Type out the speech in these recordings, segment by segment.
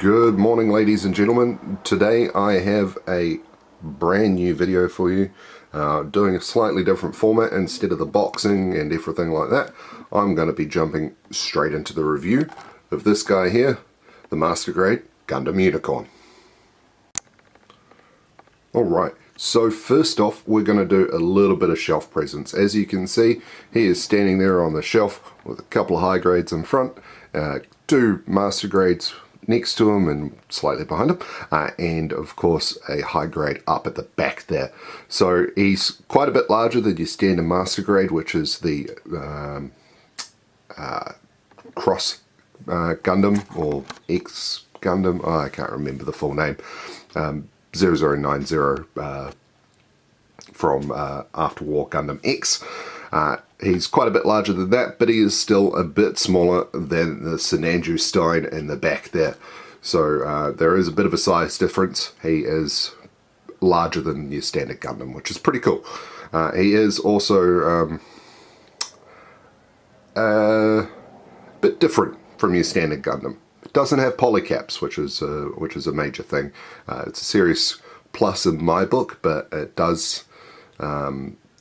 Good morning, ladies and gentlemen. Today I have a brand new video for you, doing a slightly different format. Instead of the boxing and everything like that, I'm going to be jumping straight into the review of this guy here, the Master Grade Gundam Unicorn. Alright, so first off we're going to do a little bit of shelf presence. As you can see, he is standing there on the shelf with a couple of high grades in front, two Master Grades next to him and slightly behind him, and of course a high grade up at the back there. So he's quite a bit larger than your standard Master Grade, which is the Cross Gundam or X Gundam. I can't remember the full name. 0090 from After War Gundam X. He's quite a bit larger than that, but he is still a bit smaller than the Sinanju Stein in the back there. So there is a bit of a size difference. He is larger than your standard Gundam, which is pretty cool. He is also a bit different from your standard Gundam. It doesn't have polycaps, which is a major thing. It's a serious plus in my book, but it does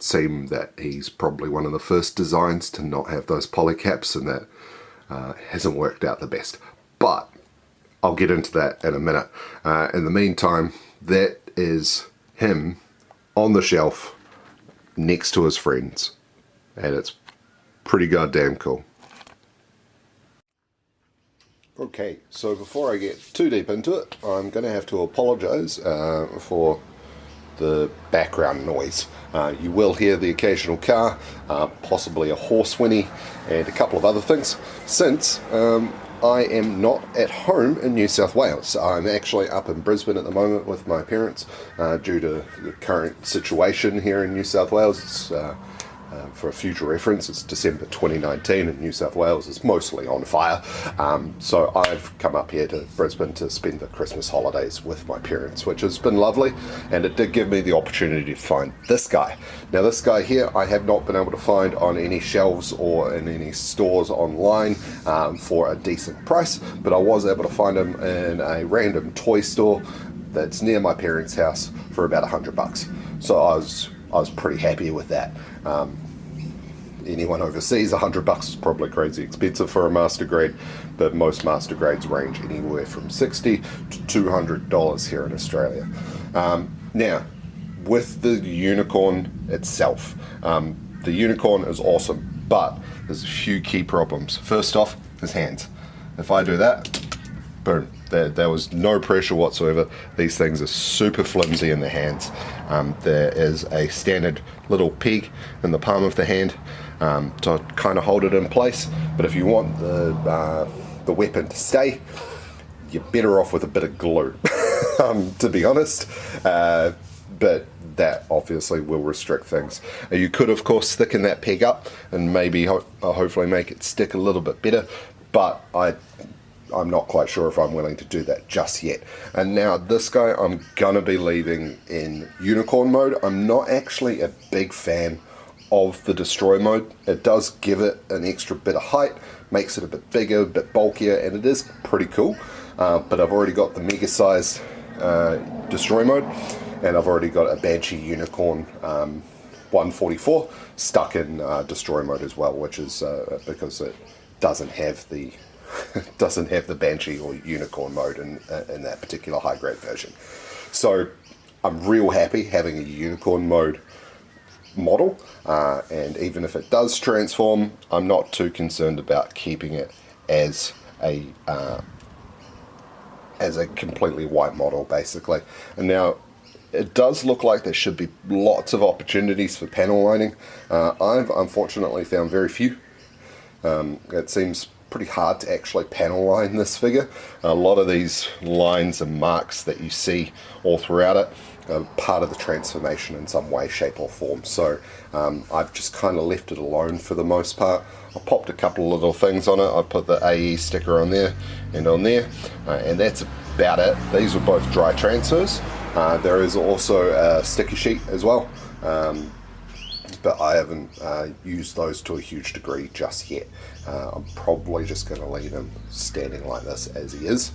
seem that he's probably one of the first designs to not have those polycaps, and that hasn't worked out the best. But I'll get into that in a minute. In the meantime, that is him on the shelf next to his friends, and it's pretty goddamn cool. Okay, so before I get too deep into it, I'm going to have to apologise for the background noise. You will hear the occasional car, possibly a horse whinny, and a couple of other things, since I am not at home in New South Wales. I'm actually up in Brisbane at the moment with my parents due to the current situation here in New South Wales. It's, for a future reference, it's December 2019 and New South Wales is mostly on fire. So I've come up here to Brisbane to spend the Christmas holidays with my parents, which has been lovely, and it did give me the opportunity to find this guy. Now this guy here I have not been able to find on any shelves or in any stores online for a decent price, but I was able to find him in a random toy store that's near my parents' house for about $100. So I was pretty happy with that. Anyone overseas, $100 is probably crazy expensive for a Master Grade, but most Master Grades range anywhere from $60 to $200 here in Australia. Now, with the Unicorn itself, the Unicorn is awesome, but there's a few key problems. First off, his hands. If I do that, boom. There was no pressure whatsoever. These things are super flimsy in the hands. There is a standard little peg in the palm of the hand to kind of hold it in place. But if you want the weapon to stay, you're better off with a bit of glue, to be honest. But that obviously will restrict things. You could, of course, thicken that peg up and maybe hopefully make it stick a little bit better. But I'm not quite sure if I'm willing to do that just yet. And now this guy I'm gonna be leaving in Unicorn mode. I'm not actually a big fan of the Destroy mode. It does give it an extra bit of height, makes it a bit bigger, a bit bulkier, and it is pretty cool. But I've already got the mega sized Destroy mode, and I've already got a Banshee Unicorn 144 stuck in Destroy mode as well, which is because it doesn't have the Banshee or Unicorn mode in that particular high grade version. So I'm real happy having a Unicorn mode model, and even if it does transform, I'm not too concerned about keeping it as a completely white model, basically. And now it does look like there should be lots of opportunities for panel lining. I've unfortunately found very few. It seems pretty hard to actually panel line this figure. A lot of these lines and marks that you see all throughout it are part of the transformation in some way, shape or form. So I've just kind of left it alone for the most part. I popped a couple of little things on it. I put the AE sticker on there and on there, and that's about it. These were both dry transfers. There is also a sticker sheet as well. but I haven't used those to a huge degree just yet. I'm probably just going to leave him standing like this as he is.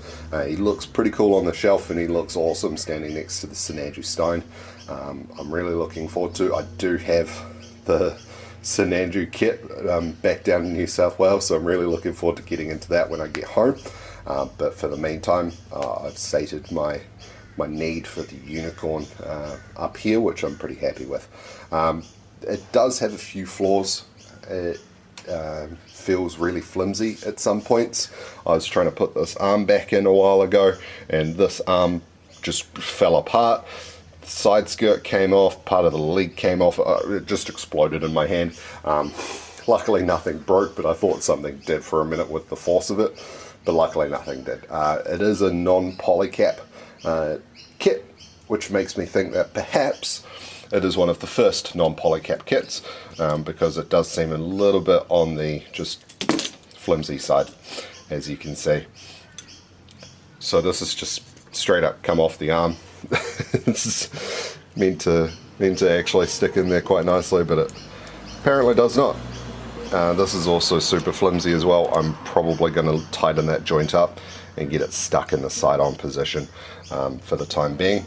He looks pretty cool on the shelf, and he looks awesome standing next to the Sinanju stone. I'm really looking forward to. I do have the Sinanju kit back down in New South Wales, so I'm really looking forward to getting into that when I get home. But for the meantime, I've stated my need for the unicorn up here, which I'm pretty happy with. It does have a few flaws. It feels really flimsy at some points. I was trying to put this arm back in a while ago, and this arm just fell apart. The side skirt came off, part of the leg came off, it just exploded in my hand. Luckily nothing broke, but I thought something did for a minute with the force of it, but luckily nothing did. It is a non-polycap kit, which makes me think that perhaps it is one of the first non-polycap kits, because it does seem a little bit on the just flimsy side, as you can see. So this is just straight up come off the arm. This is meant to actually stick in there quite nicely, but it apparently does not. This is also super flimsy as well. I'm probably going to tighten that joint up and get it stuck in the side-on position for the time being.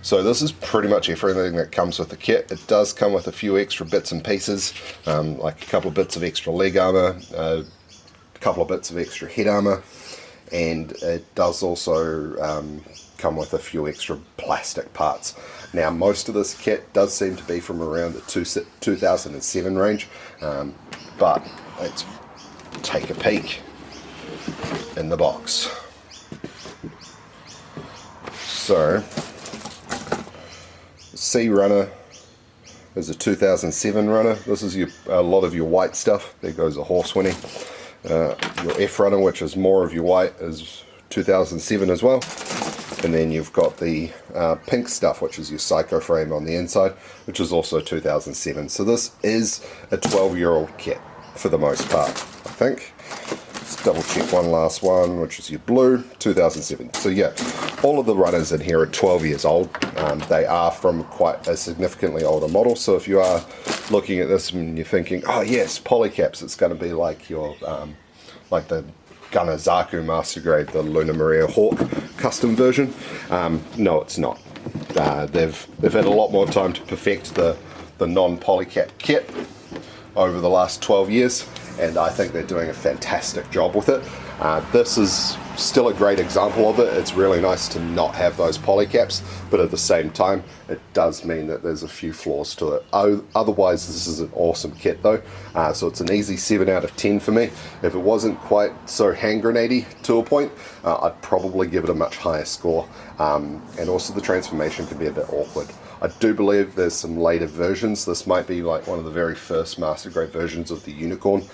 So this is pretty much everything that comes with the kit. It does come with a few extra bits and pieces, like a couple of bits of extra leg armor, a couple of bits of extra head armor, and it does also come with a few extra plastic parts. Now most of this kit does seem to be from around the 2007 range, but let's take a peek in the box. So C runner is a 2007 runner. This is a lot of your white stuff. There goes a horse whinny. Your F runner, which is more of your white, is 2007 as well. And then you've got the pink stuff, which is your Psycho frame on the inside, which is also 2007. So this is a 12-year-old kit for the most part, I think. Let's double check one last one, which is your blue, 2007. So yeah, all of the runners in here are 12 years old. They are from quite a significantly older model. So if you are looking at this and you're thinking, oh yes, polycaps, it's going to be like your like the Gunner Zaku Master Grade, the Luna Maria Hawk custom version. No, it's not. They've had a lot more time to perfect the non-polycap kit over the last 12 years, and I think they're doing a fantastic job with it. This is still a great example of it. It's really nice to not have those polycaps, but at the same time it does mean that there's a few flaws to it. Otherwise this is an awesome kit though, so it's an easy 7 out of 10 for me. If it wasn't quite so hand grenadey to a point, I'd probably give it a much higher score, and also the transformation can be a bit awkward. I do believe there's some later versions. This might be like one of the very first Master Grade versions of the Unicorn,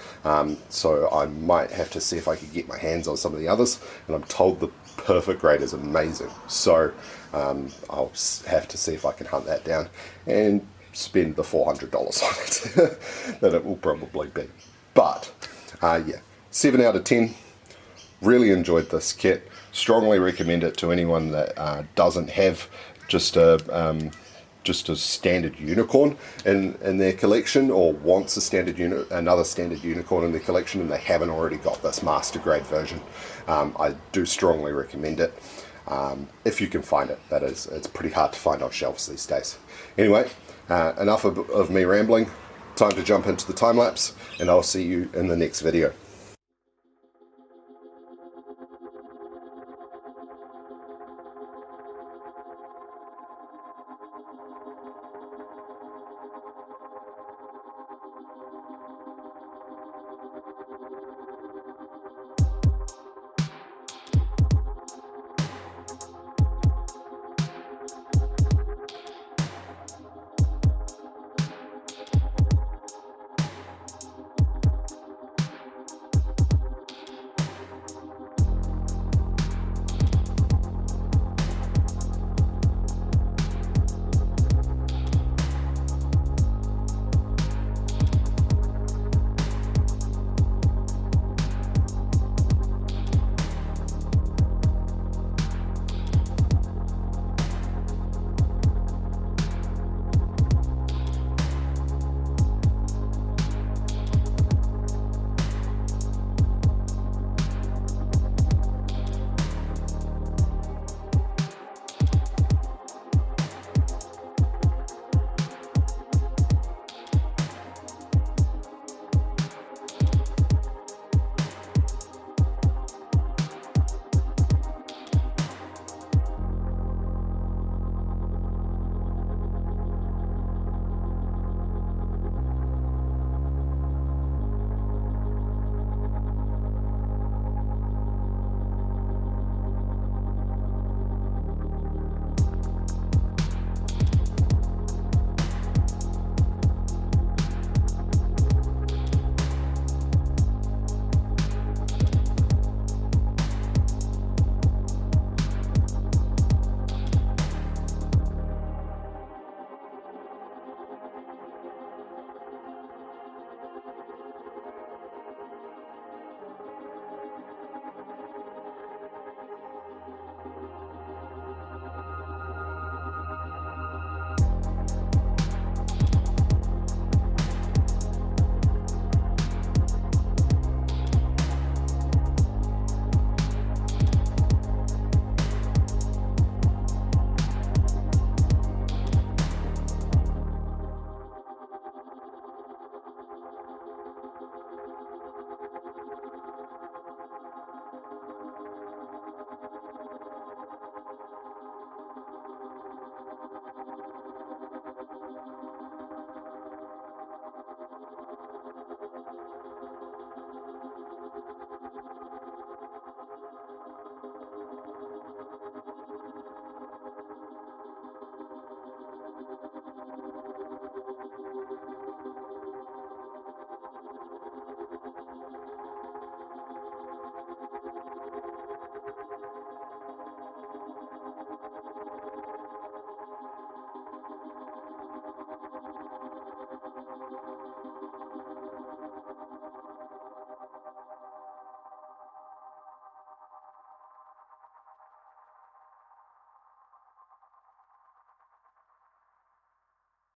so I might have to see if I could get my hands on some of the others, and I'm told the Perfect Grade is amazing, so I'll have to see if I can hunt that down and spend the $400 on it that it will probably be. But yeah, 7 out of 10. Really enjoyed this kit. Strongly recommend it to anyone that doesn't have just a standard unicorn in their collection, or wants another standard unicorn in their collection, and they haven't already got this Master Grade version. I do strongly recommend it, if you can find it. That is, it's pretty hard to find on shelves these days. Anyway, enough of me rambling. Time to jump into the time lapse, and I'll see you in the next video.